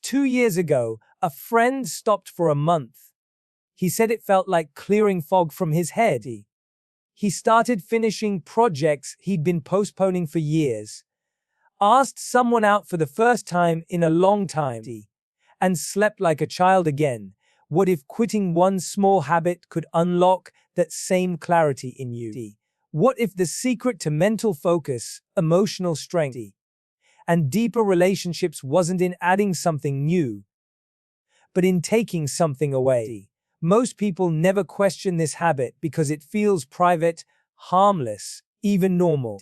2 years ago, a friend stopped for a month. He said it felt like clearing fog from his head. He started finishing projects he'd been postponing for years, asked someone out for the first time in a long time, and slept like a child again. What if quitting one small habit could unlock that same clarity in you? What if the secret to mental focus, emotional strength, and deeper relationships wasn't in adding something new, but in taking something away? Most people never question this habit because it feels private, harmless, even normal.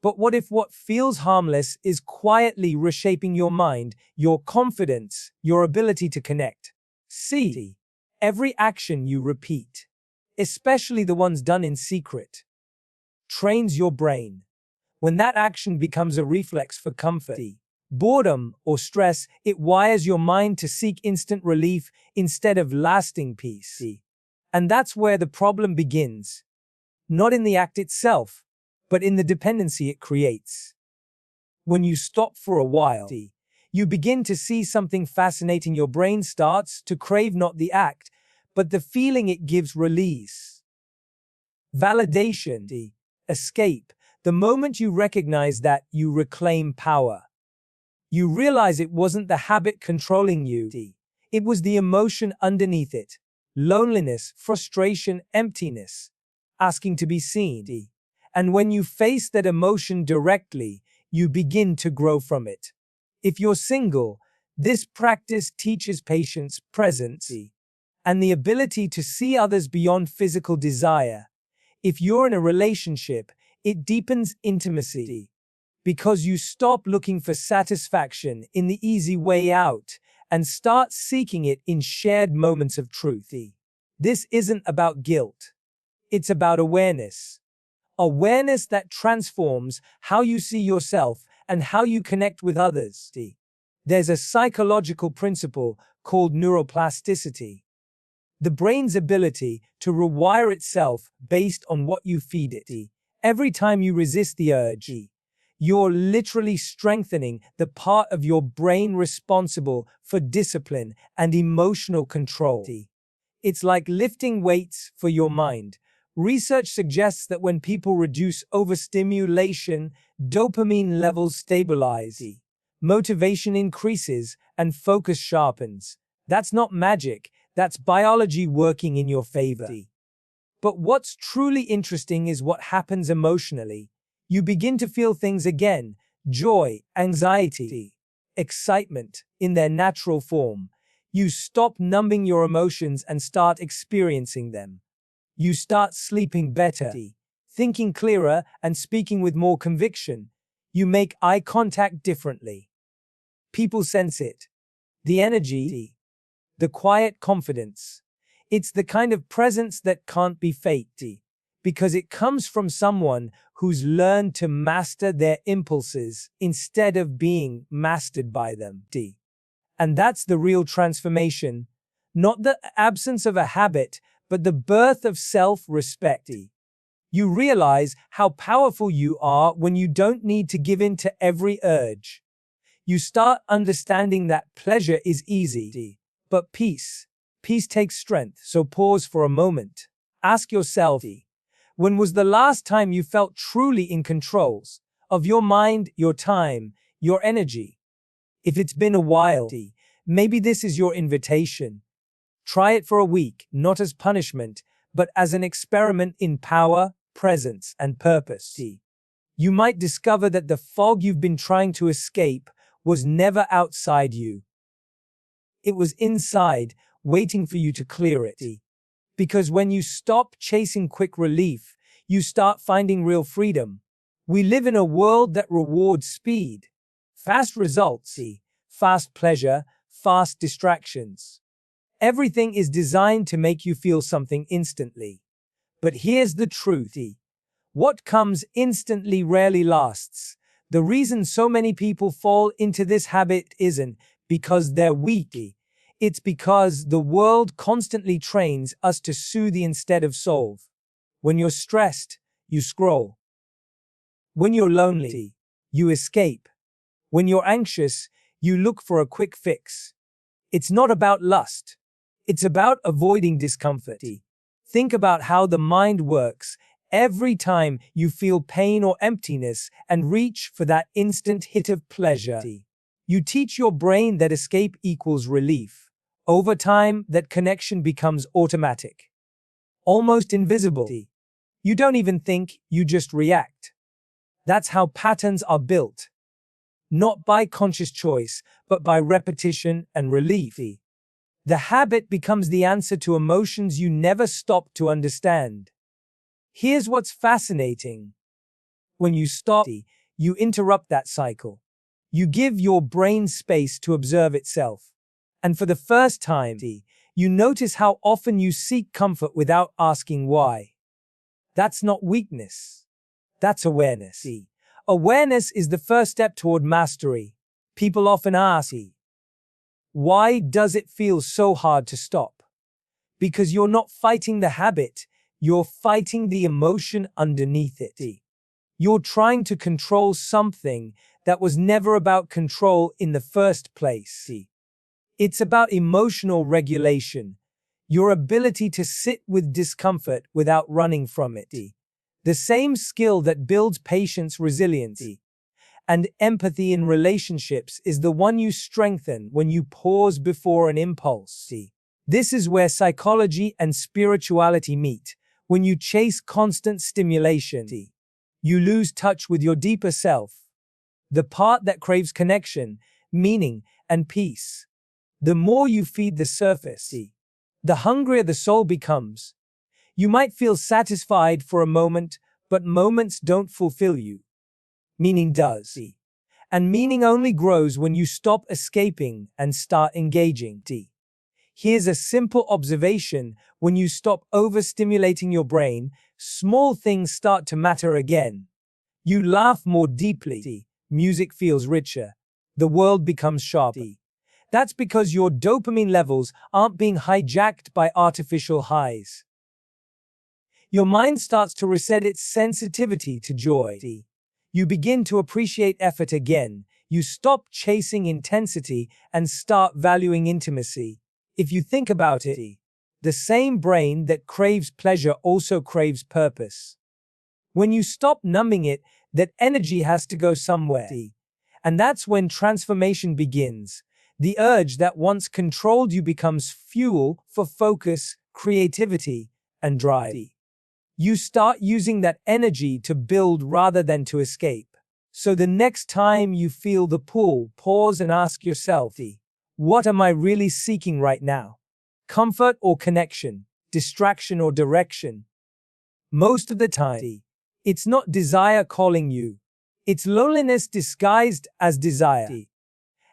But what if what feels harmless is quietly reshaping your mind, your confidence, your ability to connect? See, every action you repeat, especially the ones done in secret, trains your brain. When that action becomes a reflex for comfort, boredom, or stress, it wires your mind to seek instant relief instead of lasting peace. And that's where the problem begins. Not in the act itself, but in the dependency it creates. When you stop for a while, you begin to see something fascinating. Your brain starts to crave not the act, but the feeling it gives release. Validation, escape. The moment you recognize that, you reclaim power. You realize it wasn't the habit controlling you, it was the emotion underneath it. Loneliness, frustration, emptiness, asking to be seen. And when you face that emotion directly, you begin to grow from it. If you're single, this practice teaches patience, presence, and the ability to see others beyond physical desire. If you're in a relationship, it deepens intimacy, because you stop looking for satisfaction in the easy way out and start seeking it in shared moments of truth. This isn't about guilt. It's about awareness. Awareness that transforms how you see yourself and how you connect with others. There's a psychological principle called neuroplasticity, the brain's ability to rewire itself based on what you feed it. Every time you resist the urge, you're literally strengthening the part of your brain responsible for discipline and emotional control. It's like lifting weights for your mind. Research suggests that when people reduce overstimulation, dopamine levels stabilize, motivation increases, and focus sharpens. That's not magic, that's biology working in your favor. But what's truly interesting is what happens emotionally. You begin to feel things again: joy, anxiety, excitement in their natural form. You stop numbing your emotions and start experiencing them. You start sleeping better, thinking clearer, and speaking with more conviction. You make eye contact differently. People sense it. The energy, the quiet confidence. It's the kind of presence that can't be faked, because it comes from someone who's learned to master their impulses instead of being mastered by them. And that's the real transformation. Not the absence of a habit, but the birth of self-respect. You realize how powerful you are when you don't need to give in to every urge. You start understanding that pleasure is easy, but peace takes strength. So pause for a moment. Ask yourself, when was the last time you felt truly in control of your mind, your time, your energy? If it's been a while, maybe this is your invitation. Try it for a week, not as punishment, but as an experiment in power, presence, and purpose. You might discover that the fog you've been trying to escape was never outside you. It was inside, waiting for you to clear it. Because when you stop chasing quick relief, you start finding real freedom. We live in a world that rewards speed, fast results, fast pleasure, fast distractions. Everything is designed to make you feel something instantly. But here's the truth. What comes instantly rarely lasts. The reason so many people fall into this habit isn't because they're weak. It's because the world constantly trains us to soothe instead of solve. When you're stressed, you scroll. When you're lonely, you escape. When you're anxious, You look for a quick fix. It's not about lust. It's about avoiding discomfort. Think about how the mind works every time you feel pain or emptiness and reach for that instant hit of pleasure. You teach your brain that escape equals relief. Over time, that connection becomes automatic, almost invisible. You don't even think, you just react. That's how patterns are built. Not by conscious choice, but by repetition and relief. The habit becomes the answer to emotions you never stopped to understand. Here's what's fascinating. When you stop, you interrupt that cycle. You give your brain space to observe itself. And for the first time, you notice how often you seek comfort without asking why. That's not weakness. That's awareness. Awareness is the first step toward mastery. People often ask, why does it feel so hard to stop? Because you're not fighting the habit, you're fighting the emotion underneath it. You're trying to control something that was never about control in the first place. It's about emotional regulation, your ability to sit with discomfort without running from it. The same skill that builds patience, resilience, and empathy in relationships is the one you strengthen when you pause before an impulse. This is where psychology and spirituality meet. When you chase constant stimulation, you lose touch with your deeper self, the part that craves connection, meaning, and peace. The more you feed the surface, the hungrier the soul becomes. You might feel satisfied for a moment, but moments don't fulfill you. Meaning does. And meaning only grows when you stop escaping and start engaging. Here's a simple observation. When you stop overstimulating your brain, small things start to matter again. You laugh more deeply. Music feels richer. The world becomes sharper. That's because your dopamine levels aren't being hijacked by artificial highs. Your mind starts to reset its sensitivity to joy. You begin to appreciate effort again. You stop chasing intensity and start valuing intimacy. If you think about it, the same brain that craves pleasure also craves purpose. When you stop numbing it, that energy has to go somewhere. And that's when transformation begins. The urge that once controlled you becomes fuel for focus, creativity, and drive. You start using that energy to build rather than to escape. So the next time you feel the pull, pause and ask yourself, what am I really seeking right now? Comfort or connection? Distraction or direction? Most of the time, it's not desire calling you. It's loneliness disguised as desire.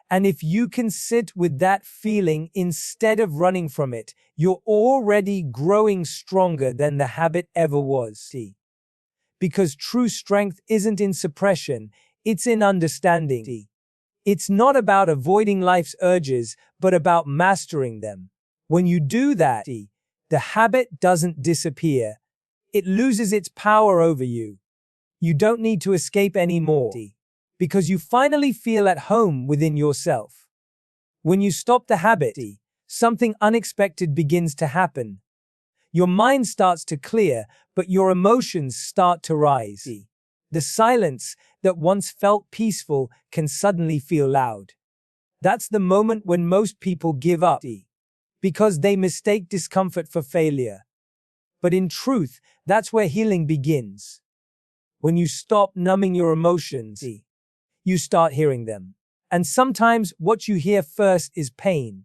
And if you can sit with that feeling instead of running from it, you're already growing stronger than the habit ever was. Because true strength isn't in suppression, it's in understanding. It's not about avoiding life's urges, but about mastering them. When you do that, the habit doesn't disappear. It loses its power over you. You don't need to escape anymore, because you finally feel at home within yourself. When you stop the habit, something unexpected begins to happen. Your mind starts to clear, but your emotions start to rise. The silence that once felt peaceful can suddenly feel loud. That's the moment when most people give up, because they mistake discomfort for failure. But in truth, that's where healing begins. When you stop numbing your emotions, you start hearing them. And sometimes what you hear first is pain.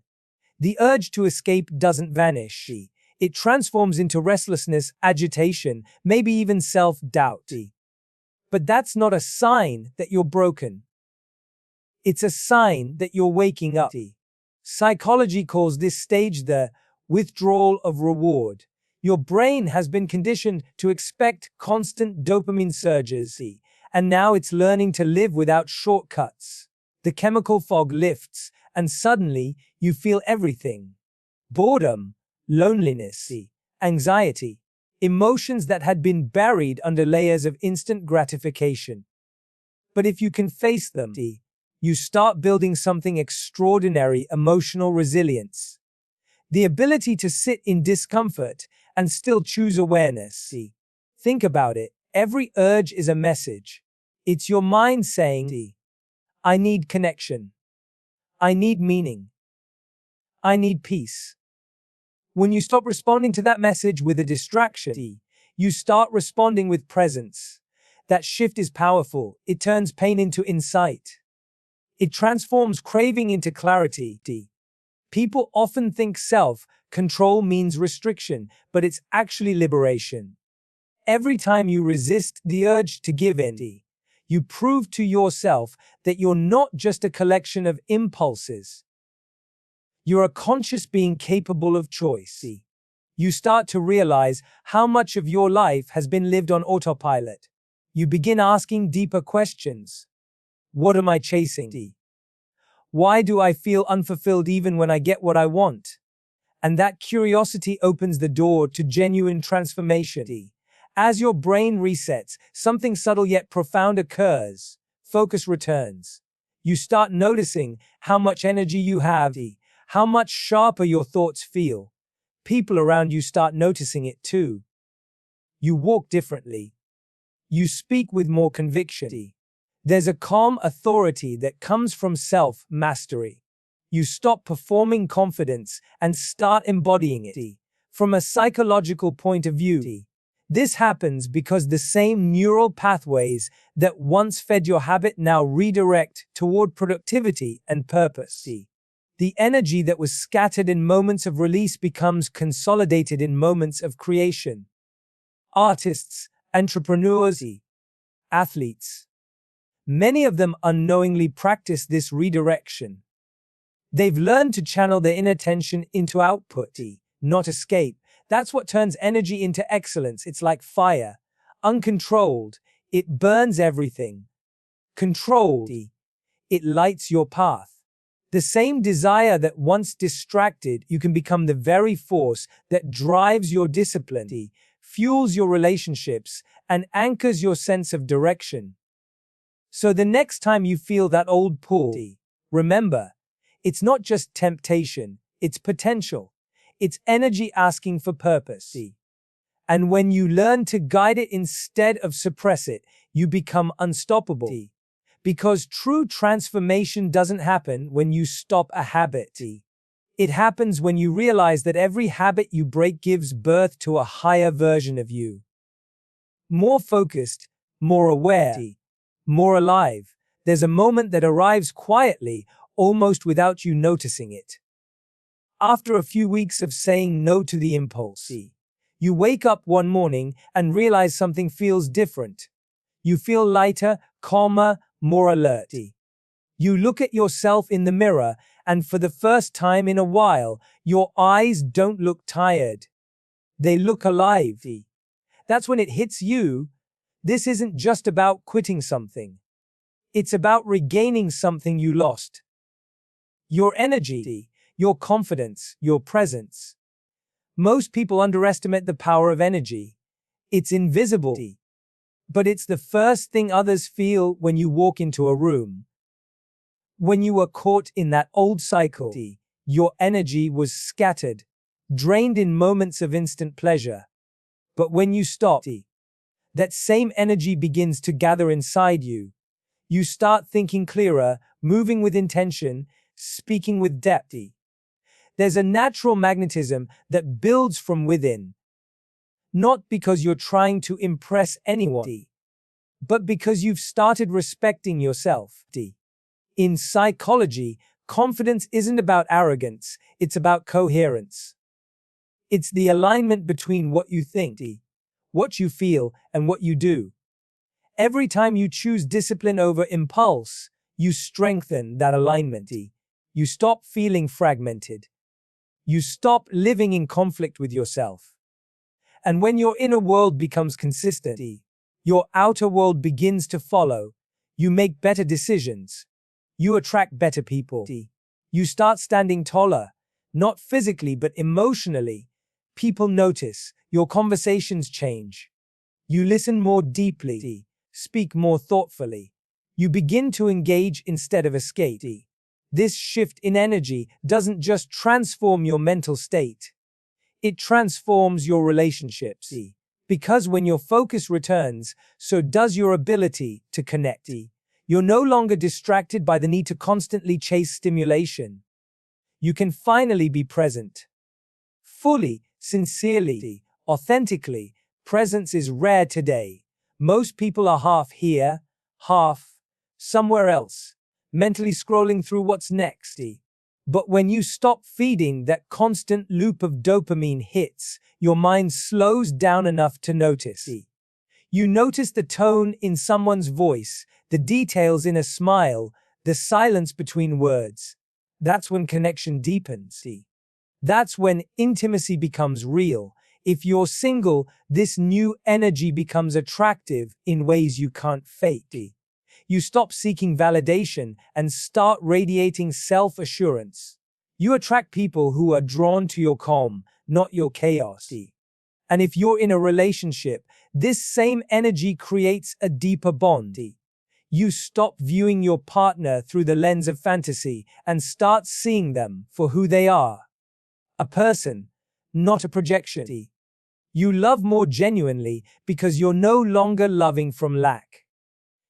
The urge to escape doesn't vanish. It transforms into restlessness, agitation, maybe even self-doubt. But that's not a sign that you're broken. It's a sign that you're waking up. Psychology calls this stage the withdrawal of reward. Your brain has been conditioned to expect constant dopamine surges, and now it's learning to live without shortcuts. The chemical fog lifts, and suddenly you feel everything. Boredom, loneliness, anxiety, emotions that had been buried under layers of instant gratification. But if you can face them, You start building something extraordinary: emotional resilience. The ability to sit in discomfort and still choose awareness. Think about it. Every urge is a message. It's your mind saying, I need connection. I need meaning. I need peace. When you stop responding to that message with a distraction, you start responding with presence. That shift is powerful. It turns pain into insight. It transforms craving into clarity. People often think self-control means restriction, but it's actually liberation. Every time you resist the urge to give in, you prove to yourself that you're not just a collection of impulses. You're a conscious being capable of choice. You start to realize how much of your life has been lived on autopilot. You begin asking deeper questions. What am I chasing? Why do I feel unfulfilled even when I get what I want? And that curiosity opens the door to genuine transformation. As your brain resets, something subtle yet profound occurs. Focus returns. You start noticing how much energy you have, how much sharper your thoughts feel. People around you start noticing it too. You walk differently. You speak with more conviction. There's a calm authority that comes from self-mastery. You stop performing confidence and start embodying it. From a psychological point of view, this happens because the same neural pathways that once fed your habit now redirect toward productivity and purpose. The energy that was scattered in moments of release becomes consolidated in moments of creation. Artists, entrepreneurs, athletes. Many of them unknowingly practice this redirection. They've learned to channel their inner tension into output, not escape. That's what turns energy into excellence. It's like fire. Uncontrolled, it burns everything. Controlled, it lights your path. The same desire that once distracted you can become the very force that drives your discipline, fuels your relationships, and anchors your sense of direction. So the next time you feel that old pull, remember, it's not just temptation, it's potential. It's energy asking for purpose. And when you learn to guide it instead of suppress it, you become unstoppable. Because true transformation doesn't happen when you stop a habit. It happens when you realize that every habit you break gives birth to a higher version of you. More focused, more aware, more alive. There's a moment that arrives quietly, almost without you noticing it. After a few weeks of saying no to the impulse, you wake up one morning and realize something feels different. You feel lighter, calmer, more alert. You look at yourself in the mirror, and for the first time in a while, your eyes don't look tired. They look alive. That's when it hits you. This isn't just about quitting something. It's about regaining something you lost. Your energy, your confidence, your presence. Most people underestimate the power of energy. It's invisible, but it's the first thing others feel when you walk into a room. When you were caught in that old cycle, your energy was scattered, drained in moments of instant pleasure. But when you stop, that same energy begins to gather inside you. You start thinking clearer, moving with intention, speaking with depth. There's a natural magnetism that builds from within. Not because you're trying to impress anyone, but because you've started respecting yourself. In psychology, confidence isn't about arrogance, it's about coherence. It's the alignment between what you think, what you feel, and what you do. Every time you choose discipline over impulse, you strengthen that alignment. You stop feeling fragmented. You stop living in conflict with yourself. And when your inner world becomes consistent, your outer world begins to follow. You make better decisions. You attract better people. You start standing taller, not physically but emotionally. People notice. Your conversations change. You listen more deeply, speak more thoughtfully. You begin to engage instead of escape. This shift in energy doesn't just transform your mental state, it transforms your relationships. Because when your focus returns, so does your ability to connect. You're no longer distracted by the need to constantly chase stimulation. You can finally be present. Fully, sincerely, authentically. Presence is rare today. Most people are half here, half somewhere else, mentally scrolling through what's next. But when you stop feeding that constant loop of dopamine hits, your mind slows down enough to notice. You notice the tone in someone's voice, the details in a smile, the silence between words. That's when connection deepens. That's when intimacy becomes real. If you're single, this new energy becomes attractive in ways you can't fake. You stop seeking validation and start radiating self-assurance. You attract people who are drawn to your calm, not your chaos. And if you're in a relationship, this same energy creates a deeper bond. You stop viewing your partner through the lens of fantasy and start seeing them for who they are. A person, not a projection. You love more genuinely because you're no longer loving from lack.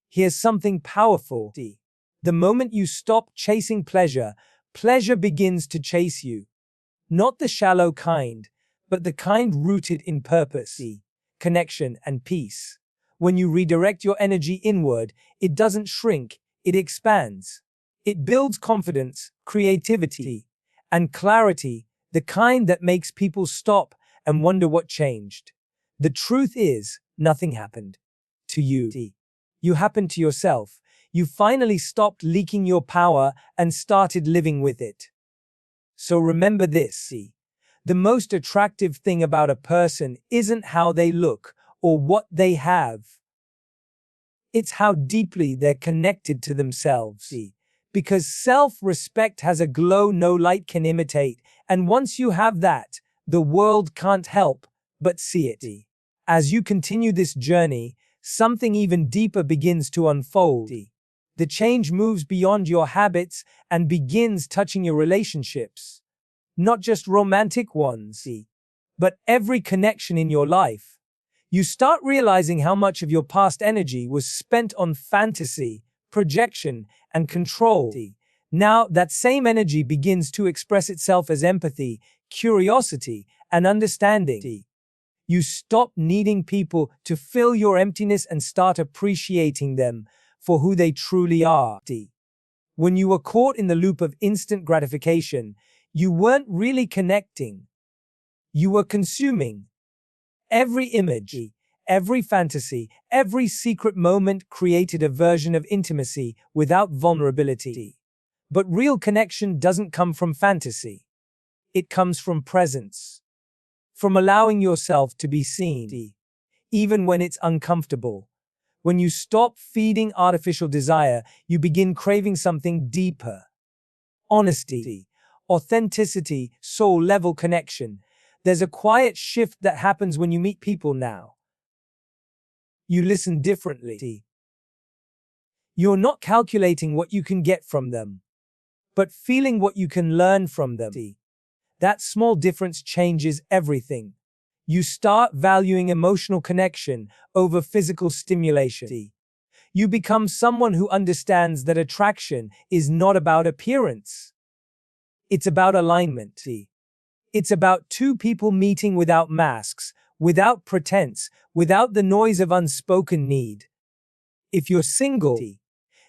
Here's something powerful. The moment you stop chasing pleasure, pleasure begins to chase you. Not the shallow kind, but the kind rooted in purpose, connection, and peace. When you redirect your energy inward, it doesn't shrink, it expands. It builds confidence, creativity, and clarity, the kind that makes people stop and wonder what changed. The truth is, nothing happened to you. You happened to yourself. You finally stopped leaking your power and started living with it. So remember this. The most attractive thing about a person isn't how they look or what they have. It's how deeply they're connected to themselves. Because self-respect has a glow no light can imitate, and once you have that, the world can't help but see it. As you continue this journey, something even deeper begins to unfold. The change moves beyond your habits and begins touching your relationships. Not just romantic ones, but every connection in your life. You start realizing how much of your past energy was spent on fantasy, projection, and control. Now, that same energy begins to express itself as empathy, curiosity, and understanding. You stop needing people to fill your emptiness and start appreciating them for who they truly are. When you were caught in the loop of instant gratification, you weren't really connecting. You were consuming. Every image, every fantasy, every secret moment created a version of intimacy without vulnerability. But real connection doesn't come from fantasy. It comes from presence. From allowing yourself to be seen, even when it's uncomfortable. When you stop feeding artificial desire, you begin craving something deeper. Honesty, authenticity, soul-level connection. There's a quiet shift that happens when you meet people now. You listen differently. You're not calculating what you can get from them, but feeling what you can learn from them. That small difference changes everything. You start valuing emotional connection over physical stimulation. You become someone who understands that attraction is not about appearance. It's about alignment. It's about two people meeting without masks, without pretense, without the noise of unspoken need. If you're single,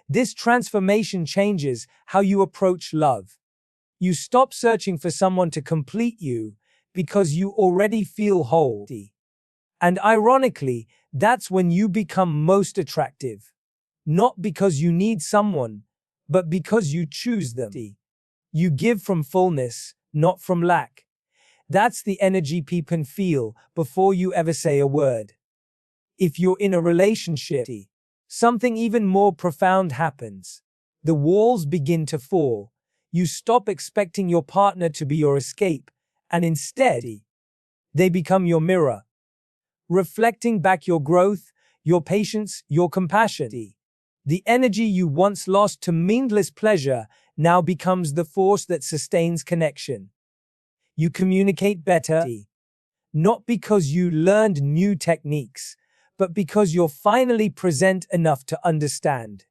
this transformation changes how you approach love. You stop searching for someone to complete you because you already feel whole. And ironically, that's when you become most attractive. Not because you need someone, but because you choose them. You give from fullness, not from lack. That's the energy people can feel before you ever say a word. If you're in a relationship, something even more profound happens. The walls begin to fall. You stop expecting your partner to be your escape, and instead, they become your mirror, reflecting back your growth, your patience, your compassion. The energy you once lost to mindless pleasure now becomes the force that sustains connection. You communicate better, not because you learned new techniques, but because you're finally present enough to understand.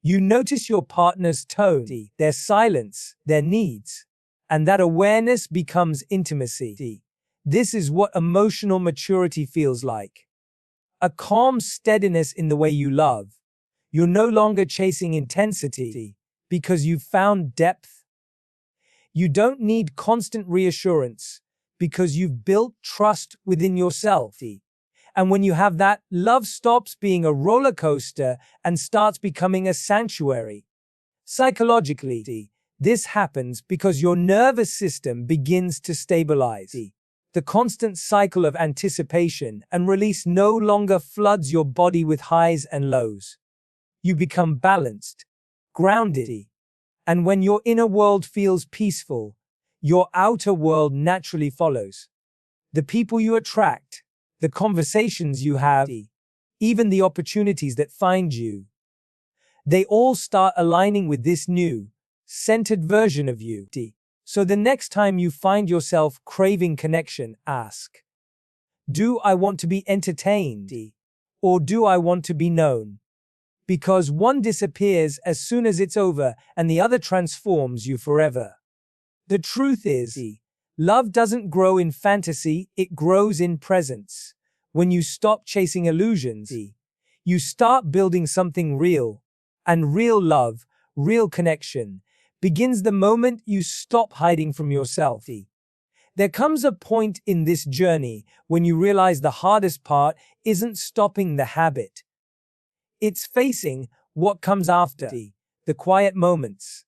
You notice your partner's tone, their silence, their needs, and that awareness becomes intimacy. This is what emotional maturity feels like. A calm steadiness in the way you love. You're no longer chasing intensity because you've found depth. You don't need constant reassurance because you've built trust within yourself. And when you have that, love stops being a roller coaster and starts becoming a sanctuary. Psychologically, this happens because your nervous system begins to stabilize. The constant cycle of anticipation and release no longer floods your body with highs and lows. You become balanced, grounded, and when your inner world feels peaceful, your outer world naturally follows. The people you attract, the conversations you have, even the opportunities that find you, they all start aligning with this new, centered version of you. So the next time you find yourself craving connection, ask, do I want to be entertained? Or do I want to be known? Because one disappears as soon as it's over and the other transforms you forever. The truth is, love doesn't grow in fantasy, it grows in presence. When you stop chasing illusions, you start building something real. And real love, real connection, begins the moment you stop hiding from yourself. There comes a point in this journey when you realize the hardest part isn't stopping the habit. It's facing what comes after, the quiet moments,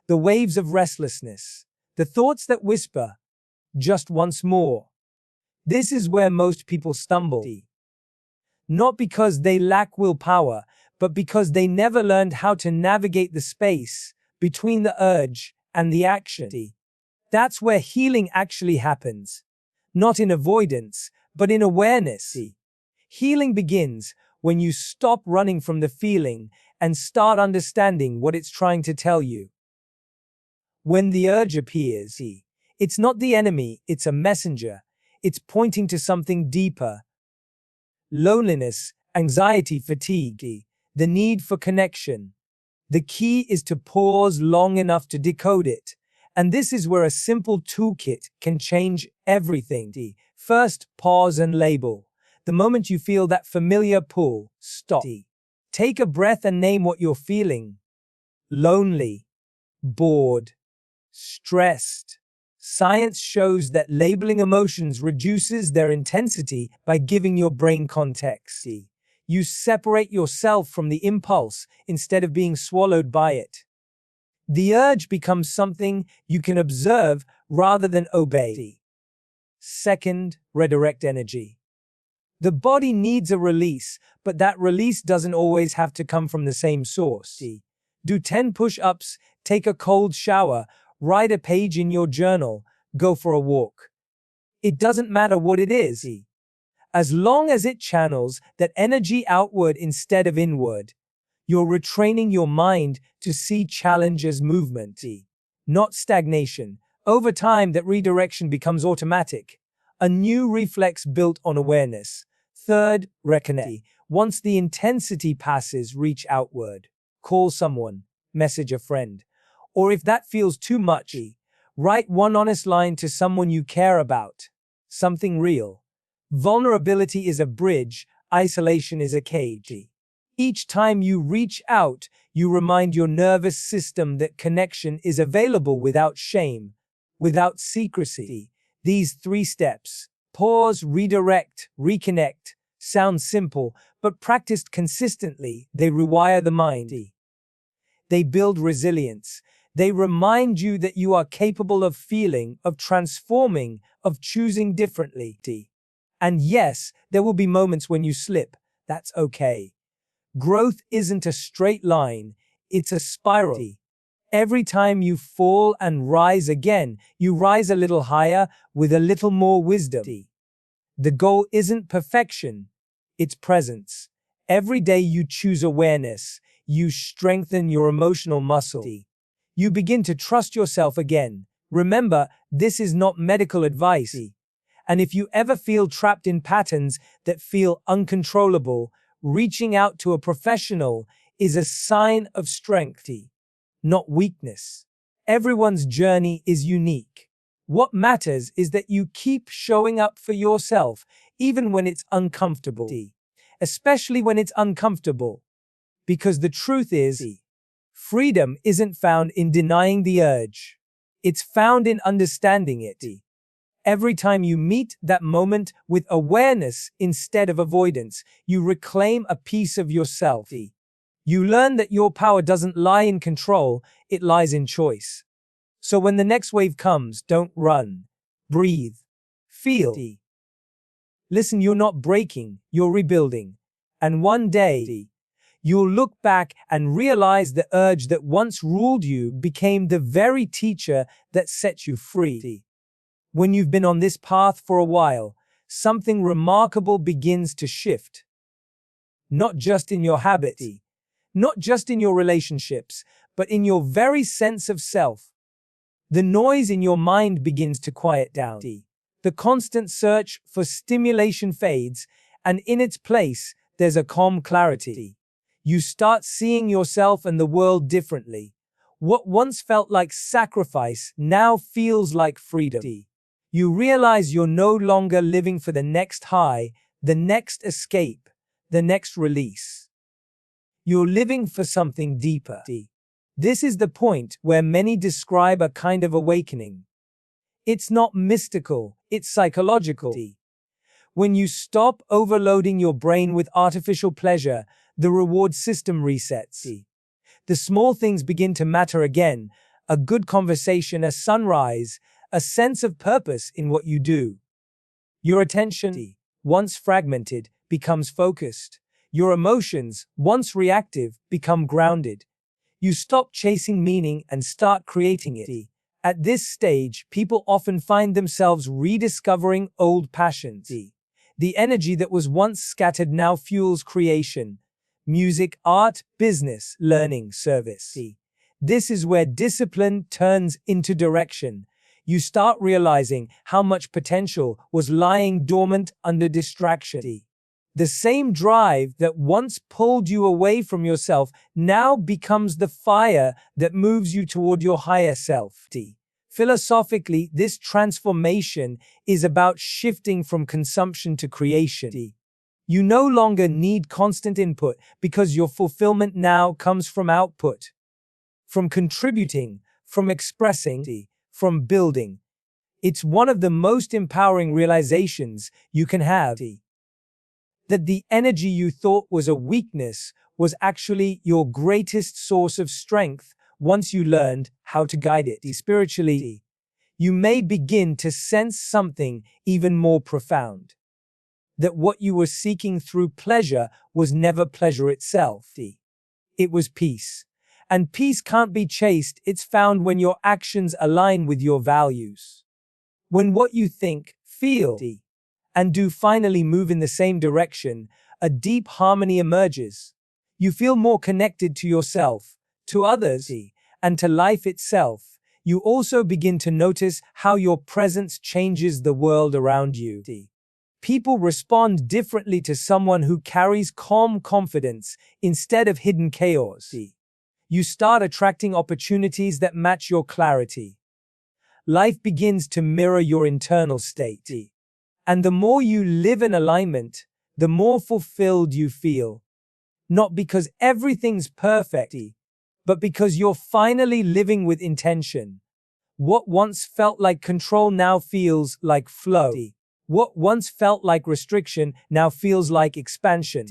the waves of restlessness, the thoughts that whisper, just once more. This is where most people stumble. Not because they lack willpower, but because they never learned how to navigate the space between the urge and the action. That's where healing actually happens. Not in avoidance, but in awareness. Healing begins when you stop running from the feeling and start understanding what it's trying to tell you. When the urge appears, it's not the enemy, it's a messenger. It's pointing to something deeper. Loneliness, anxiety, fatigue, the need for connection. The key is to pause long enough to decode it. And this is where a simple toolkit can change everything. First, pause and label. The moment you feel that familiar pull, stop. Take a breath and name what you're feeling. Lonely, bored, stressed. Science shows that labeling emotions reduces their intensity by giving your brain context. You separate yourself from the impulse instead of being swallowed by it. The urge becomes something you can observe rather than obey. Second, redirect energy. The body needs a release, but that release doesn't always have to come from the same source. Do 10 push-ups, take a cold shower, write a page in your journal, go for a walk. It doesn't matter what it is. As long as it channels that energy outward instead of inward, you're retraining your mind to see challenge as movement, not stagnation. Over time, that redirection becomes automatic, a new reflex built on awareness. Third, reconnect. Once the intensity passes, reach outward. Call someone, message a friend. Or if that feels too much, write one honest line to someone you care about. Something real. Vulnerability is a bridge, isolation is a cage. Each time you reach out, you remind your nervous system that connection is available without shame, without secrecy. These 3 steps, pause, redirect, reconnect, sound simple, but practiced consistently, they rewire the mind. They build resilience. They remind you that you are capable of feeling, of transforming, of choosing differently. And yes, there will be moments when you slip. That's okay. Growth isn't a straight line, it's a spiral. Every time you fall and rise again, you rise a little higher with a little more wisdom. The goal isn't perfection, it's presence. Every day you choose awareness, you strengthen your emotional muscle. You begin to trust yourself again. Remember, this is not medical advice. And if you ever feel trapped in patterns that feel uncontrollable, reaching out to a professional is a sign of strength, not weakness. Everyone's journey is unique. What matters is that you keep showing up for yourself, even when it's uncomfortable. Especially when it's uncomfortable. Because the truth is, freedom isn't found in denying the urge. It's found in understanding it. Every time you meet that moment with awareness instead of avoidance, you reclaim a piece of yourself. You learn that your power doesn't lie in control, it lies in choice. So when the next wave comes, don't run. Breathe. Feel. Listen, you're not breaking, you're rebuilding. And one day, you'll look back and realize the urge that once ruled you became the very teacher that set you free. When you've been on this path for a while, something remarkable begins to shift. Not just in your habits, not just in your relationships, but in your very sense of self. The noise in your mind begins to quiet down. The constant search for stimulation fades, and in its place, there's a calm clarity. You start seeing yourself and the world differently. What once felt like sacrifice now feels like freedom. You realize you're no longer living for the next high, the next escape, the next release. You're living for something deeper. This is the point where many describe a kind of awakening. It's not mystical, it's psychological. When you stop overloading your brain with artificial pleasure, the reward system resets. The small things begin to matter again: a good conversation, a sunrise, a sense of purpose in what you do. Your attention, once fragmented, becomes focused. Your emotions, once reactive, become grounded. You stop chasing meaning and start creating it. At this stage, people often find themselves rediscovering old passions. The energy that was once scattered now fuels creation. Music, art, business, learning, service. This is where discipline turns into direction. You start realizing how much potential was lying dormant under distraction. The same drive that once pulled you away from yourself now becomes the fire that moves you toward your higher self. Philosophically, this transformation is about shifting from consumption to creation. You no longer need constant input because your fulfillment now comes from output, from contributing, from expressing, from building. It's one of the most empowering realizations you can have. That the energy you thought was a weakness was actually your greatest source of strength once you learned how to guide it spiritually. You may begin to sense something even more profound. That what you were seeking through pleasure was never pleasure itself. It was peace. And peace can't be chased, it's found when your actions align with your values. When what you think, feel, and do finally move in the same direction, a deep harmony emerges. You feel more connected to yourself, to others, and to life itself. You also begin to notice how your presence changes the world around you. People respond differently to someone who carries calm confidence instead of hidden chaos. You start attracting opportunities that match your clarity. Life begins to mirror your internal state. And the more you live in alignment, the more fulfilled you feel. Not because everything's perfect, but because you're finally living with intention. What once felt like control now feels like flow. What once felt like restriction now feels like expansion.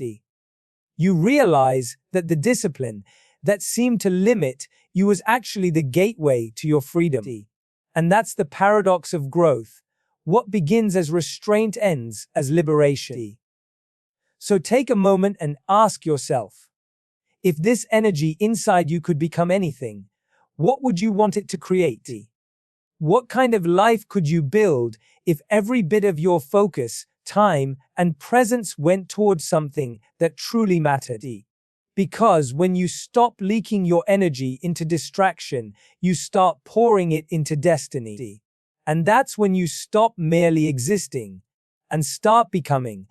You realize that the discipline that seemed to limit you was actually the gateway to your freedom. And that's the paradox of growth. What begins as restraint ends as liberation. So take a moment and ask yourself, if this energy inside you could become anything, what would you want it to create? What kind of life could you build if every bit of your focus, time, and presence went towards something that truly mattered? Because when you stop leaking your energy into distraction, you start pouring it into destiny. And that's when you stop merely existing and start becoming.